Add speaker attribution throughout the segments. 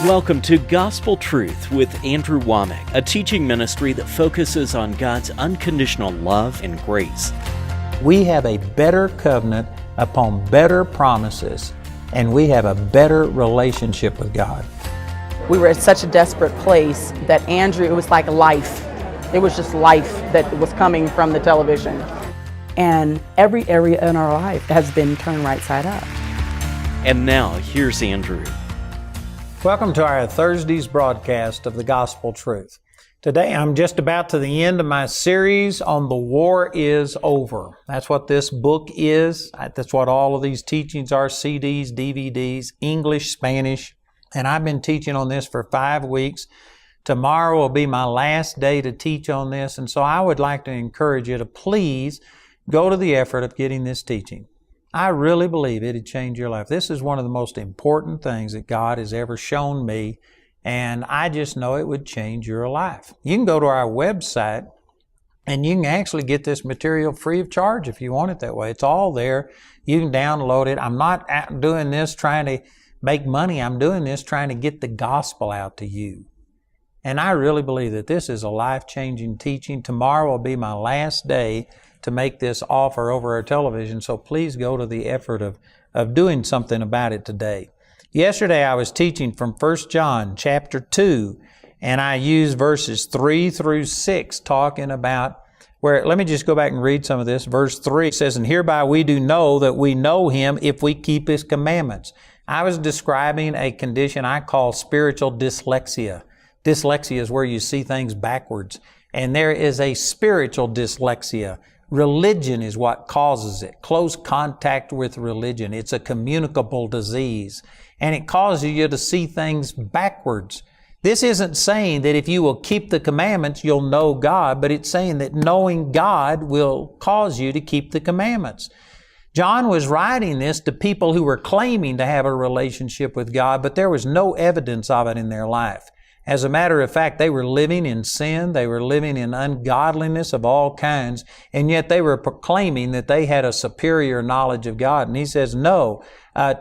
Speaker 1: Welcome to Gospel Truth with Andrew Wommack, a teaching ministry that focuses on God's unconditional love and grace.
Speaker 2: We have a better covenant upon better promises, and we have a better relationship with God.
Speaker 3: We were at such a desperate place that Andrew, it was like life. It was just life that was coming from the television. And every area in our life has been turned right side up.
Speaker 1: And now, here's Andrew.
Speaker 2: Welcome to our Thursday's broadcast of the Gospel Truth. Today I'm just about to the end of my series on The War is Over. That's what this book is. That's what all of these teachings are, CDs, DVDs, English, Spanish. And I've been teaching on this for 5 weeks. Tomorrow will be my last day to teach on this. And so I would like to encourage you to please go to the effort of getting this teaching. I really believe it'd change your life. This is one of the most important things that God has ever shown me, and I just know it would change your life. You can go to our website, and you can actually get this material free of charge if you want it that way. It's all there. You can download it. I'm not doing this trying to make money. I'm doing this trying to get the gospel out to you. And I really believe that this is a life-changing teaching. Tomorrow will be my last day to make this offer over our television, so please go to the effort of doing something about it today. Yesterday I was teaching from 1 John chapter 2, and I used verses 3 through 6 talking about let me just go back and read some of this. Verse 3 says, "And hereby we do know that we know Him if we keep His commandments." I was describing a condition I call spiritual dyslexia. Dyslexia is where you see things backwards, and there is a spiritual dyslexia. Religion is what causes it. Close contact with religion. It's a communicable disease, and it causes you to see things backwards. This isn't saying that if you will keep the commandments, you'll know God, but it's saying that knowing God will cause you to keep the commandments. John was writing this to people who were claiming to have a relationship with God, but there was no evidence of it in their life. As a matter of fact, they were living in sin, they were living in ungodliness of all kinds, and yet they were proclaiming that they had a superior knowledge of God. And he says, no, a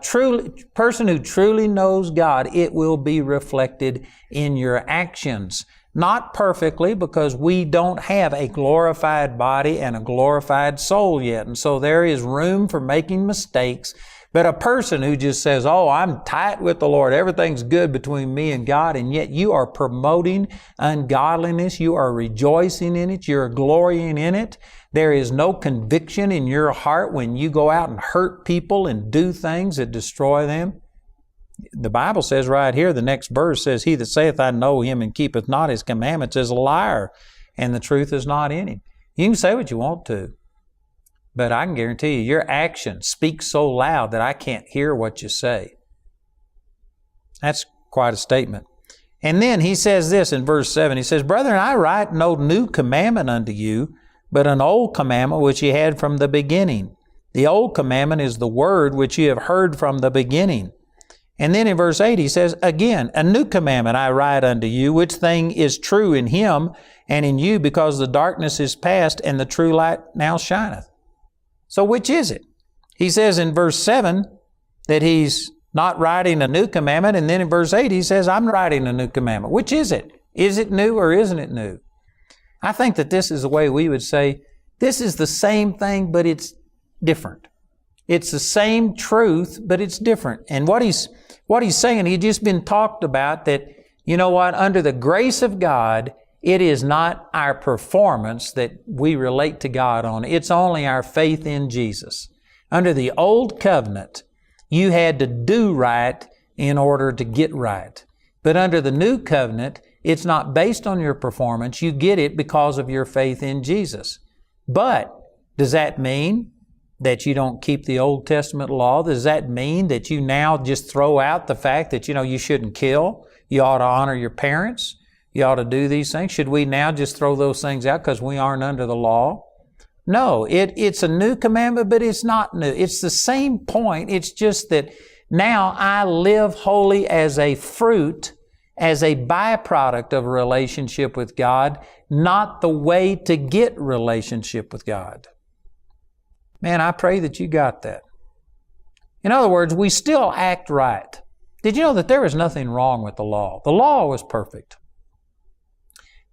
Speaker 2: person who truly knows God, it will be reflected in your actions. Not perfectly, because we don't have a glorified body and a glorified soul yet. And so there is room for making mistakes. But a person who just says, oh, I'm tight with the Lord, everything's good between me and God, and yet you are promoting ungodliness, you are rejoicing in it, you're glorying in it. There is no conviction in your heart when you go out and hurt people and do things that destroy them. The Bible says right here, the next verse says, "He that saith, I know Him, and keepeth not His commandments is a liar, and the truth is not in him." You can say what you want to, but I can guarantee you, your actions speak so loud that I can't hear what you say. That's quite a statement. And then he says this in verse 7. He says, "Brethren, I write no new commandment unto you, but an old commandment which ye had from the beginning. The old commandment is the word which ye have heard from the beginning." And then in verse 8 he says, "Again, a new commandment I write unto you, which thing is true in Him and in you, because the darkness is past and the true light now shineth." So which is it? He says in verse 7 that he's not writing a new commandment, and then in verse 8 he says, I'm writing a new commandment. Which is it? Is it new or isn't it new? I think that this is the way we would say, this is the same thing, but it's different. It's the same truth, but it's different. And what he's saying, he's just been talked about that, you know what, under the grace of God, it is not our performance that we relate to God on. It's only our faith in Jesus. Under the old covenant, you had to do right in order to get right. But under the new covenant, it's not based on your performance. You get it because of your faith in Jesus. But does that mean that you don't keep the Old Testament law? Does that mean that you now just throw out the fact that, you shouldn't kill? You ought to honor your parents? You ought to do these things? Should we now just throw those things out because we aren't under the law? No, it's a new commandment, but it's not new. It's the same point. It's just that now I live holy as a fruit, as a byproduct of a relationship with God, not the way to get relationship with God. Man, I pray that you got that. In other words, we still act right. Did you know that there was nothing wrong with the law? The law was perfect.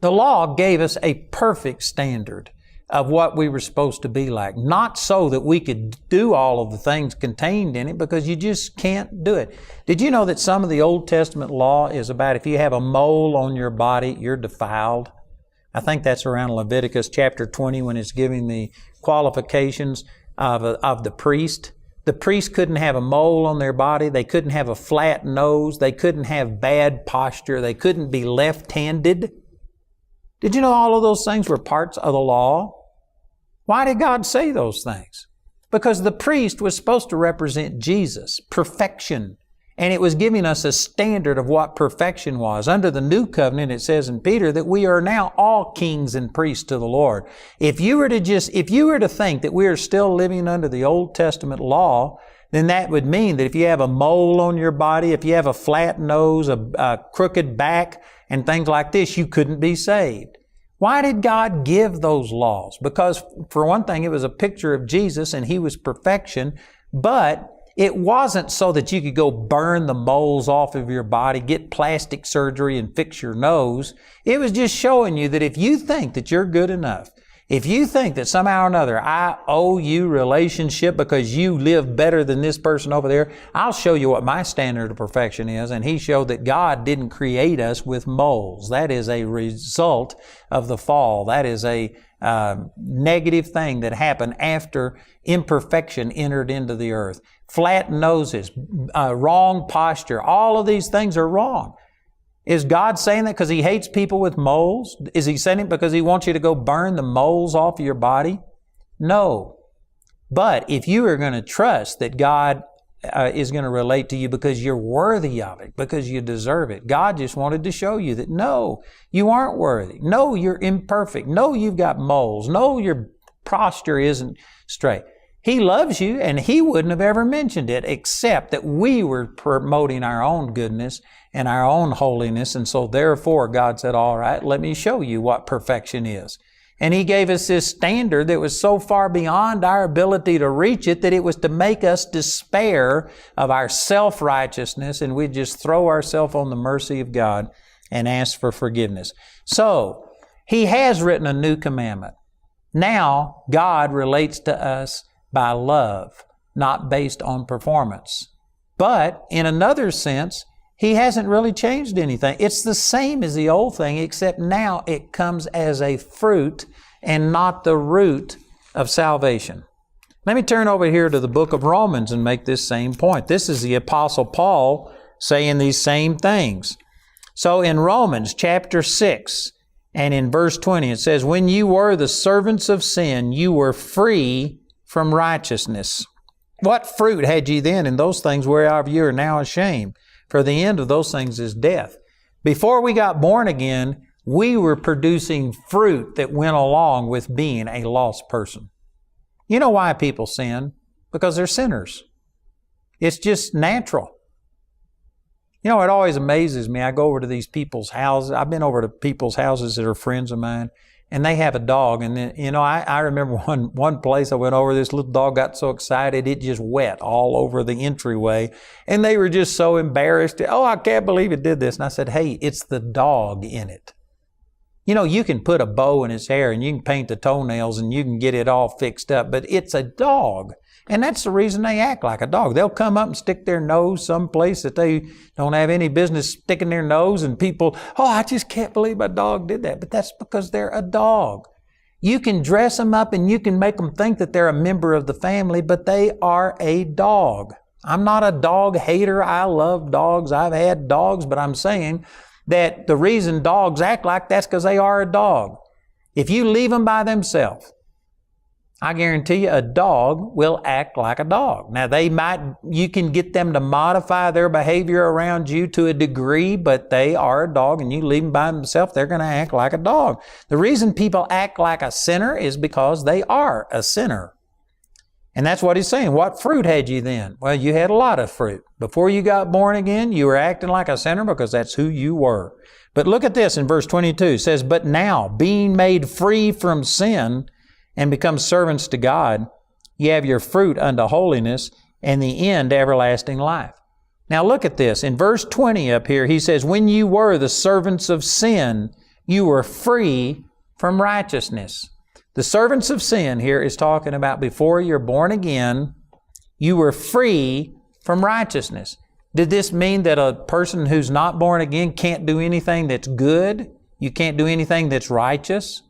Speaker 2: The law gave us a perfect standard of what we were supposed to be like. Not so that we could do all of the things contained in it, because you just can't do it. Did you know that some of the Old Testament law is about if you have a mole on your body, you're defiled? I think that's around Leviticus chapter 20 when it's giving the qualifications of the priest. The priest couldn't have a mole on their body. They couldn't have a flat nose. They couldn't have bad posture. They couldn't be left-handed. Did you know all of those things were parts of the law? Why did God say those things? Because the priest was supposed to represent Jesus, perfection. And it was giving us a standard of what perfection was. Under the new covenant, it says in Peter that we are now all kings and priests to the Lord. If you were to think that we are still living under the Old Testament law, then that would mean that if you have a mole on your body, if you have a flat nose, a crooked back, and things like this, you couldn't be saved. Why did God give those laws? Because, for one thing, it was a picture of Jesus and He was perfection, but it wasn't so that you could go burn the moles off of your body, get plastic surgery, and fix your nose. It was just showing you that if you think that you're good enough, if you think that somehow or another I owe you relationship because you live better than this person over there, I'll show you what my standard of perfection is. And He showed that God didn't create us with moles. That is a result of the fall. That is a negative thing that happened after imperfection entered into the earth. Flat noses, wrong posture, all of these things are wrong. Is God saying that because He hates people with moles? Is He saying it because He wants you to go burn the moles off of your body? No. But if you are going to trust that God is going to relate to you because you're worthy of it, because you deserve it, God just wanted to show you that no, you aren't worthy. No, you're imperfect. No, you've got moles. No, your posture isn't straight. He loves you, and He wouldn't have ever mentioned it except that we were promoting our own goodness and our own holiness. And so therefore God said, all right, let me show you what perfection is. And He gave us this standard that was so far beyond our ability to reach it that it was to make us despair of our self-righteousness, and we'd just throw ourselves on the mercy of God and ask for forgiveness. So He has written a new commandment. Now God relates to us by love, not based on performance. But in another sense, He hasn't really changed anything. It's the same as the old thing, except now it comes as a fruit and not the root of salvation. Let me turn over here to the book of Romans and make this same point. This is the Apostle Paul saying these same things. So in Romans chapter 6 and in verse 20, it says, when you were the servants of sin, you were free from righteousness. What fruit had ye then in those things whereof you are now ashamed? For the end of those things is death. Before we got born again, we were producing fruit that went along with being a lost person. You know why people sin? Because they're sinners. It's just natural. You know, it always amazes me. I go over to these people's houses. I've been over to people's houses that are friends of mine, and they have a dog. And then, you know, I remember one place I went over, this little dog got so excited, it just wet all over the entryway. And they were just so embarrassed. Oh, I can't believe it did this. And I said, hey, it's the dog in it. You know, you can put a bow in its hair and you can paint the toenails and you can get it all fixed up, but it's a dog. And that's the reason they act like a dog. They'll come up and stick their nose someplace that they don't have any business sticking their nose, and people, oh, I just can't believe my dog did that. But that's because they're a dog. You can dress them up and you can make them think that they're a member of the family, but they are a dog. I'm not a dog hater. I love dogs. I've had dogs, but I'm saying that the reason dogs act like that's because they are a dog. If you leave them by themselves, I guarantee you a dog will act like a dog. Now you can get them to modify their behavior around you to a degree, but they are a dog, and you leave them by themselves, they're going to act like a dog. The reason people act like a sinner is because they are a sinner. And that's what he's saying. What fruit had you then? Well, you had a lot of fruit. Before you got born again, you were acting like a sinner because that's who you were. But look at this in verse 22. It says, but now, being made free from sin and become servants to God, ye have your fruit unto holiness, and the end everlasting life. Now look at this. In verse 20 up here, he says, when you were the servants of sin, you were free from righteousness. The servants of sin here is talking about before you're born again, you were free from righteousness. Did this mean that a person who's not born again can't do anything that's good? You can't do anything that's righteous?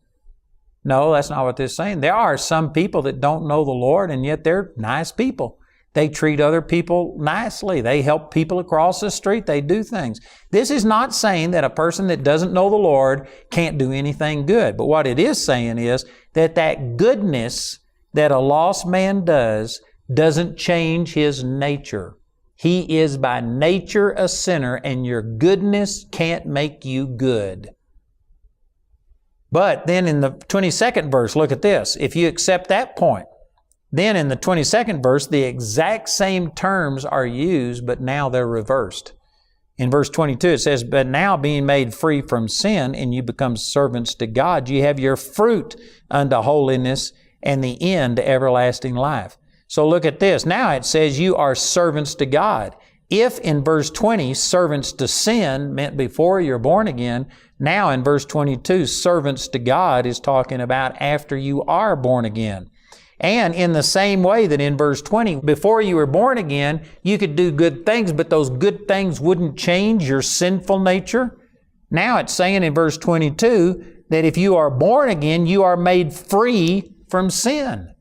Speaker 2: No, that's not what this is saying. There are some people that don't know the Lord, and yet they're nice people. They treat other people nicely. They help people across the street. They do things. This is not saying that a person that doesn't know the Lord can't do anything good. But what it is saying is that that goodness that a lost man does doesn't change his nature. He is by nature a sinner, and your goodness can't make you good. But then in the 22nd verse, look at this. If you accept that point, then in the 22nd verse, the exact same terms are used, but now they're reversed. In verse 22, it says, but now being made free from sin, and you become servants to God, you have your fruit unto holiness, and the end to everlasting life. So look at this. Now it says you are servants to God. If in verse 20, servants to sin meant before you're born again, now in verse 22, servants to God is talking about after you are born again. And in the same way that in verse 20, before you were born again, you could do good things, but those good things wouldn't change your sinful nature. Now it's saying in verse 22 that if you are born again, you are made free from sin.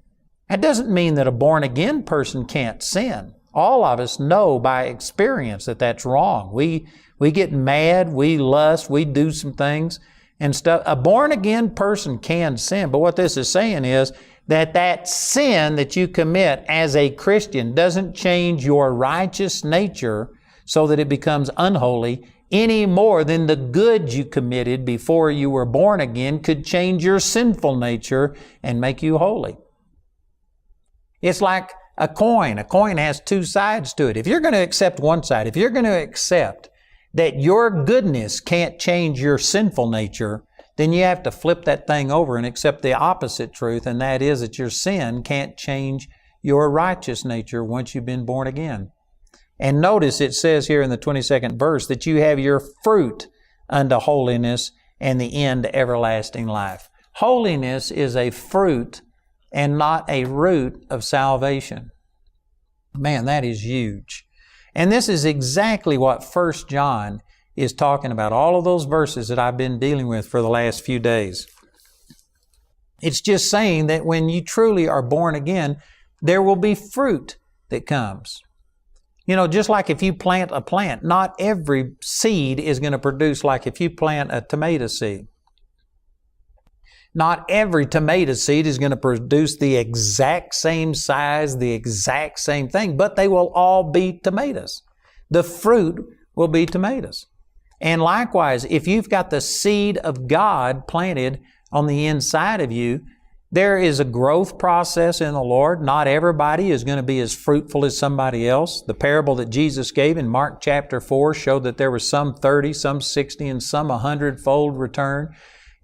Speaker 2: That doesn't mean that a born again person can't sin. All of us know by experience that that's wrong. We get mad, we lust, we do some things and stuff. A born again person can sin, but what this is saying is that sin that you commit as a Christian doesn't change your righteous nature so that it becomes unholy any more than the good you committed before you were born again could change your sinful nature and make you holy. It's like a coin. A coin has two sides to it. If you're going to accept one side, if you're going to accept that your goodness can't change your sinful nature, then you have to flip that thing over and accept the opposite truth, and that is that your sin can't change your righteous nature once you've been born again. And notice it says here in the 22nd verse that you have your fruit unto holiness and the end to everlasting life. Holiness is a fruit and not a root of salvation. Man, that is huge. And this is exactly what 1 John is talking about. All of those verses that I've been dealing with for the last few days. It's just saying that when you truly are born again, there will be fruit that comes. You know, just like if you plant a plant, not every seed is going to produce like if you plant a tomato seed. Not every tomato seed is going to produce the exact same size, the exact same thing, but they will all be tomatoes. The fruit will be tomatoes. And likewise, if you've got the seed of God planted on the inside of you, there is a growth process in the Lord. Not everybody is going to be as fruitful as somebody else. The parable that Jesus gave in Mark chapter 4 showed that there were some 30, some 60, and some 100-fold return.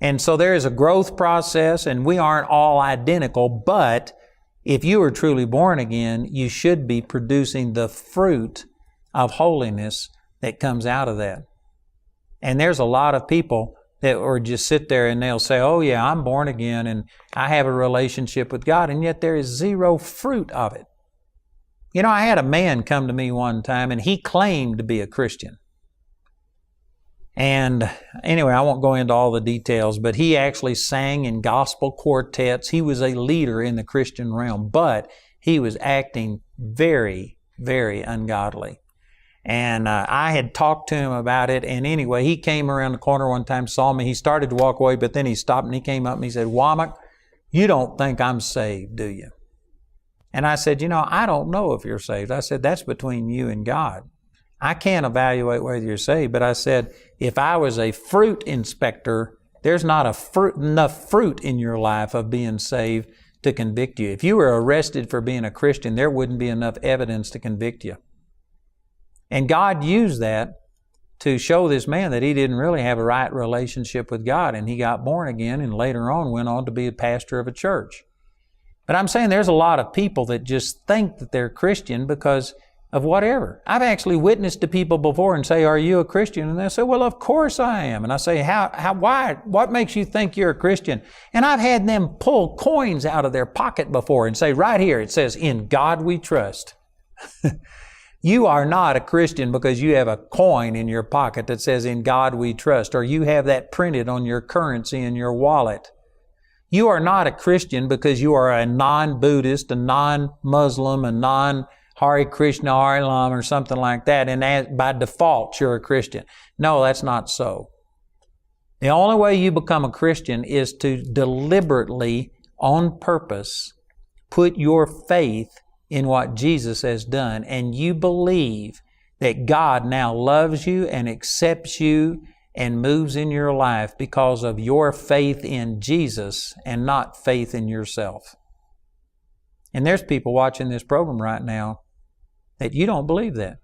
Speaker 2: And so there is a growth process, and we aren't all identical, but if you are truly born again, you should be producing the fruit of holiness that comes out of that. And there's a lot of people that or just sit there and they'll say, oh yeah, I'm born again and I have a relationship with God, and yet there is zero fruit of it. You know, I had a man come to me one time and he claimed to be a Christian. And anyway, I won't go into all the details, but he actually sang in gospel quartets. He was a leader in the Christian realm, but he was acting very, very ungodly. And I had talked to him about it. And anyway, he came around the corner one time, saw me. He started to walk away, but then he stopped and he came up and he said, Wommack, you don't think I'm saved, do you? And I said, you know, I don't know if you're saved. I said, that's between you and God. I can't evaluate whether you're saved. But I said, if I was a fruit inspector, there's not enough fruit in your life of being saved to convict you. If you were arrested for being a Christian, there wouldn't be enough evidence to convict you. And God used that to show this man that he didn't really have a right relationship with God, and he got born again and later on went on to be a pastor of a church. But I'm saying there's a lot of people that just think that they're Christian because of whatever. I've actually witnessed to people before and say, "Are you a Christian?" And they say, "Well, of course I am." And I say, why? What makes you think you're a Christian? And I've had them pull coins out of their pocket before and say, right here, it says, "In God we trust." You are not a Christian because you have a coin in your pocket that says, "In God we trust," or you have that printed on your currency in your wallet. You are not a Christian because you are a non-Buddhist, a non-Muslim, a non-Hare Krishna, Hare Ram, or something like that, and by default you're a Christian. No, that's not so. The only way you become a Christian is to deliberately, on purpose, put your faith in what Jesus has done, and you believe that God now loves you and accepts you and moves in your life because of your faith in Jesus and not faith in yourself. And there's people watching this program right now that you don't believe that.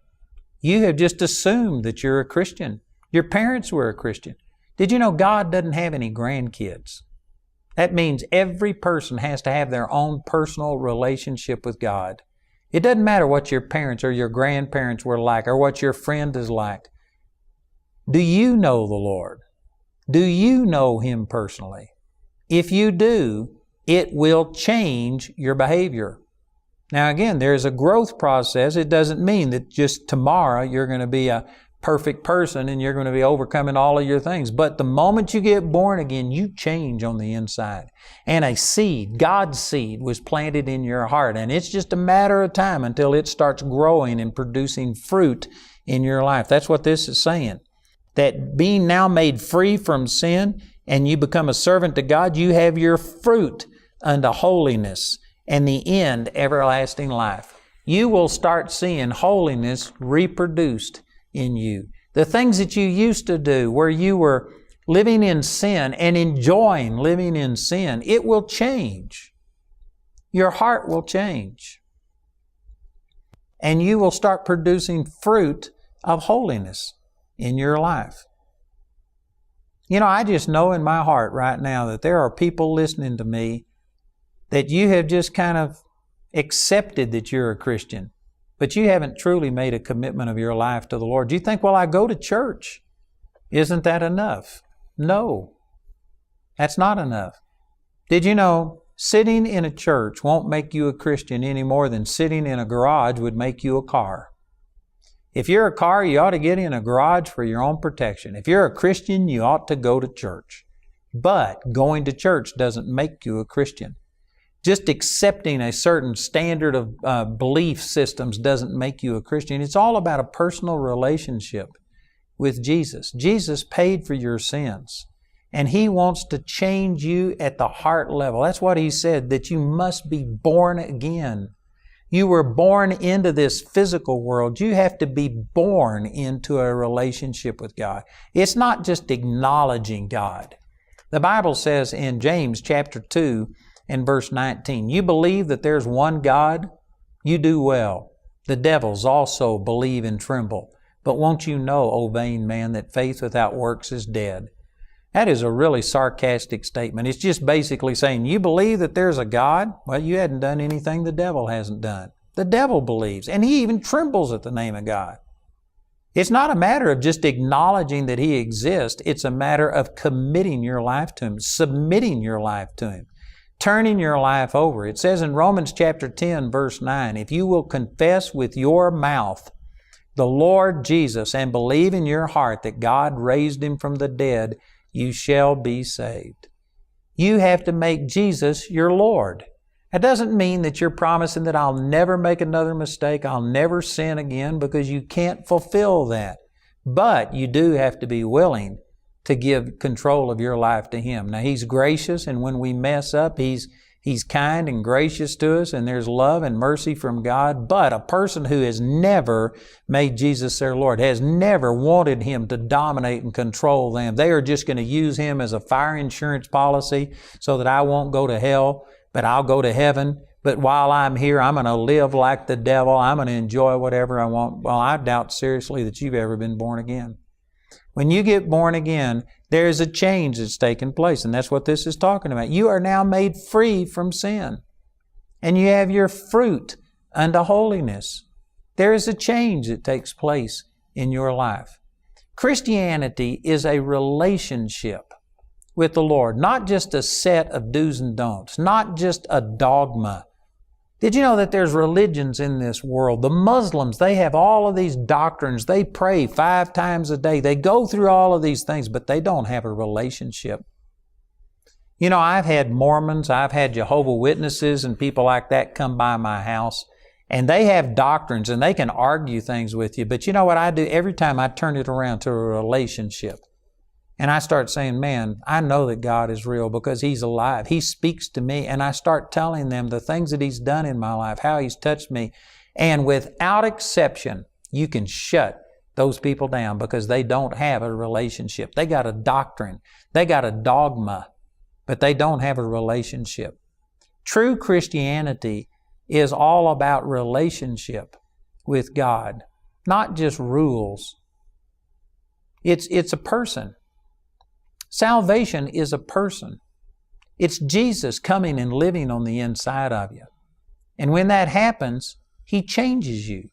Speaker 2: You have just assumed that you're a Christian. Your parents were a Christian. Did you know God doesn't have any grandkids? That means every person has to have their own personal relationship with God. It doesn't matter what your parents or your grandparents were like or what your friend is like. Do you know the Lord? Do you know Him personally? If you do, it will change your behavior. Now again, there's a growth process. It doesn't mean that just tomorrow you're going to be a perfect person and you're going to be overcoming all of your things. But the moment you get born again, you change on the inside. And a seed, God's seed, was planted in your heart. And it's just a matter of time until it starts growing and producing fruit in your life. That's what this is saying. That being now made free from sin and you become a servant to God, you have your fruit unto holiness and the end, everlasting life. You will start seeing holiness reproduced in you. The things that you used to do where you were living in sin and enjoying living in sin, it will change. Your heart will change. And you will start producing fruit of holiness in your life. You know, I just know in my heart right now that there are people listening to me that you have just kind of accepted that you're a Christian, but you haven't truly made a commitment of your life to the Lord. Do you think, well, I go to church. Isn't that enough? No, that's not enough. Did you know sitting in a church won't make you a Christian any more than sitting in a garage would make you a car? If you're a car, you ought to get in a garage for your own protection. If you're a Christian, you ought to go to church. But going to church doesn't make you a Christian. Just accepting a certain standard of belief systems doesn't make you a Christian. It's all about a personal relationship with Jesus. Jesus paid for your sins, and He wants to change you at the heart level. That's what He said, that you must be born again. You were born into this physical world. You have to be born into a relationship with God. It's not just acknowledging God. The Bible says in James chapter 2 and verse 19, you believe that there's one God? You do well. The devils also believe and tremble. But won't you know, O vain man, that faith without works is dead? That is a really sarcastic statement. It's just basically saying, you believe that there's a God? Well, you hadn't done anything the devil hasn't done. The devil believes, and he even trembles at the name of God. It's not a matter of just acknowledging that He exists. It's a matter of committing your life to Him, submitting your life to Him, turning your life over. It says in Romans chapter 10, verse 9, if you will confess with your mouth the Lord Jesus and believe in your heart that God raised Him from the dead, you shall be saved. You have to make Jesus your Lord. That doesn't mean that you're promising that I'll never make another mistake, I'll never sin again, because you can't fulfill that. But you do have to be willing to give control of your life to Him. Now, He's gracious, and when we mess up, He's kind and gracious to us, and there's love and mercy from God. But a person who has never made Jesus their Lord, has never wanted Him to dominate and control them. They are just going to use Him as a fire insurance policy so that I won't go to hell, but I'll go to heaven. But while I'm here, I'm going to live like the devil. I'm going to enjoy whatever I want. Well, I doubt seriously that you've ever been born again. When you get born again, there's a change that's taken place, and that's what this is talking about. You are now made free from sin, and you have your fruit unto holiness. There is a change that takes place in your life. Christianity is a relationship with the Lord, not just a set of do's and don'ts, not just a dogma. Did you know that there's religions in this world? The Muslims, they have all of these doctrines. They pray 5 times a day. They go through all of these things, but they don't have a relationship. You know, I've had Mormons, I've had Jehovah's Witnesses and people like that come by my house, and they have doctrines and they can argue things with you. But you know what I do? Every time I turn it around to a relationship. And I start saying, man, I know that God is real because He's alive. He speaks to me, and I start telling them the things that He's done in my life, how He's touched me. And without exception, you can shut those people down because they don't have a relationship. They got a doctrine. They got a dogma, but they don't have a relationship. True Christianity is all about relationship with God, not just rules. It's a person. Salvation is a person. It's Jesus coming and living on the inside of you. And when that happens, He changes you.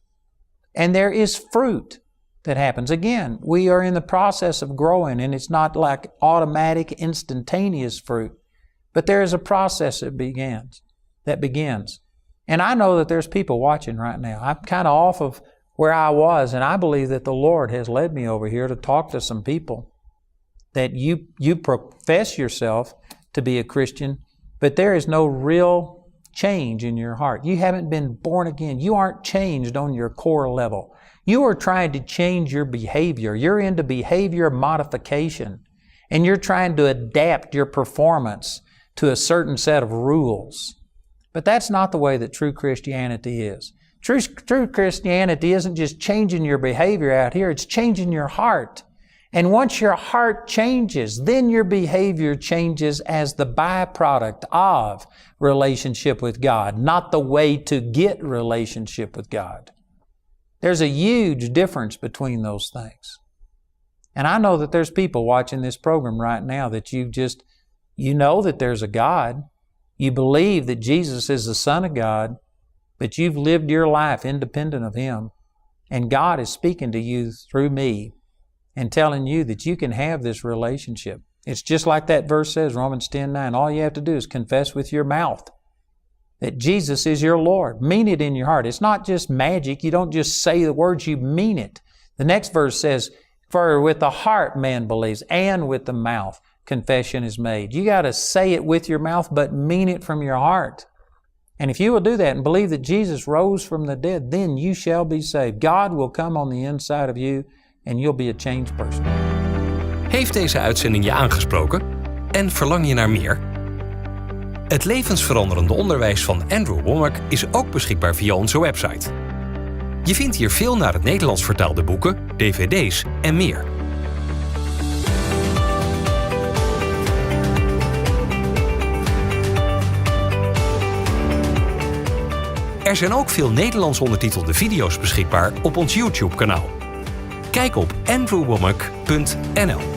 Speaker 2: And there is fruit that happens. Again, we are in the process of growing, and it's not like automatic, instantaneous fruit, but there is a process that begins. And I know that there's people watching right now. I'm kind of off of where I was, and I believe that the Lord has led me over here to talk to some people that you profess yourself to be a Christian, but there is no real change in your heart. You haven't been born again. You aren't changed on your core level. You are trying to change your behavior. You're into behavior modification, and you're trying to adapt your performance to a certain set of rules. But that's not the way that true Christianity is. True Christianity isn't just changing your behavior out here, it's changing your heart. And once your heart changes, then your behavior changes as the byproduct of relationship with God, not the way to get relationship with God. There's a huge difference between those things. And I know that there's people watching this program right now that you know that there's a God. You believe that Jesus is the Son of God, but you've lived your life independent of Him. And God is speaking to you through me and telling you that you can have this relationship. It's just like that verse says, Romans 10:9. All you have to do is confess with your mouth that Jesus is your Lord. Mean it in your heart. It's not just magic. You don't just say the words, you mean it. The next verse says, for with the heart man believes, and with the mouth confession is made. You got to say it with your mouth, but mean it from your heart. And if you will do that and believe that Jesus rose from the dead, then you shall be saved. God will come on the inside of you, and you'll be a changed person.
Speaker 4: Heeft deze uitzending je aangesproken? En verlang je naar meer? Het levensveranderende onderwijs van Andrew Wommack is ook beschikbaar via onze website. Je vindt hier veel naar het Nederlands vertaalde boeken, dvd's en meer. Er zijn ook veel Nederlands ondertitelde video's beschikbaar op ons YouTube-kanaal. Kijk op andrewwommack.nl.